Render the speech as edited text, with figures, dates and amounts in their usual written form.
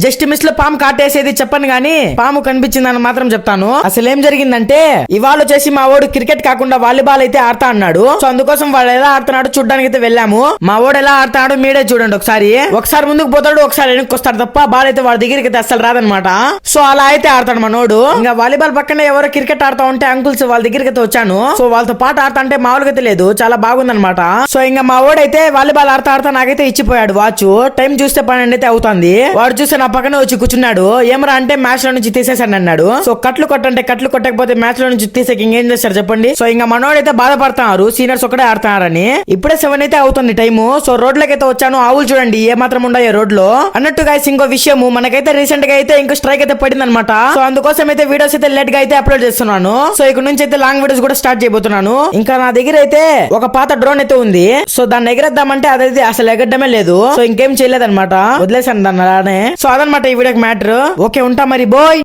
Just miss లో పాము కాటేసేది చెప్పను గానీ పాము కనిపించిందని మాత్రం చెప్తాను. అసలు ఏం జరిగిందంటే ఇవాళ వచ్చేసి మా వాడు క్రికెట్ కాకుండా వాలీబాల్ అయితే ఆడతా అన్నాడు. సో అందుకోసం వాడు ఎలా ఆడుతున్నాడు చూడడానికి అయితే వెళ్ళాము. మా వాడు ఎలా ఆడుతున్నాడు మీరే చూడండి ఒకసారి ముందుకు పోతాడు, ఒకసారి వెనక్కి వస్తాడు తప్ప బాల్ అయితే వాడి దగ్గరికి అయితే అసలు రాదనమాట. సో అలా అయితే ఆడతాడు మనోడు. ఇంకా వాలీబాల్ పక్కనే ఎవరో క్రికెట్ ఆడుతా ఉంటే అంకుల్స్ వాళ్ళ దగ్గరికి అయితే వచ్చాను. సో వాళ్ళతో పాటు ఆడతా అంటే మామూలుగా అయితే లేదు, చాలా బాగుందనమాట. సో ఇంకా మా వాడైతే వాలీబాల్ ఆడతా నాకైతే ఇచ్చిపోయాడు వాచ్. టైం చూస్తే 12 అయితే అవుతుంది. వాడు చూస్తే నా పక్కనే వచ్చి కూర్చున్నాడు. ఏమరా అంటే మ్యాచ్ లో నుంచి తీసేసాను అన్నాడు. సో కట్లు కొట్టకపోతే మ్యాచ్ లో నుంచి తీసేకి ఇంకేం చేస్తారు చెప్పండి. సో ఇంకా మనోడైతే బాధపడుతున్నారు, సీనియర్స్ ఒకటే ఆడుతున్నారని. ఇప్పుడే 7 అయితే అవుతుంది టైము. సో రోడ్లకి అయితే వచ్చాను. ఆవులు చూడండి ఏ మాత్రం ఉన్నాయో రోడ్ లో అన్నట్టు. గైస్ ఇంకో విషయం, మనకైతే రీసెంట్ గా అయితే ఇంకో స్ట్రైక్ అయితే పడింది అనమాట. సో అందుకోసం అయితే వీడియోస్ అయితే లేట్ గా అయితే అప్లోడ్ చేస్తున్నాను. సో ఇక్కడ నుంచి అయితే లాంగ్ వీడియోస్ కూడా స్టార్ట్ చేయబోతున్నాను. ఇంకా నా దగ్గర అయితే ఒక పాత డ్రోన్ అయితే ఉంది. సో దాన్ని ఎగరేద్దామంటే అదైతే అసలు ఎగరడమే లేదు. సో ఇంకేం చేయలేదన్నమాట, వదిలేసాను దాన్ని అలానే. సో అదనమాట ఈ వీడియోకి మ్యాటర్. ఓకే ఉంటా మరి, బాయ్.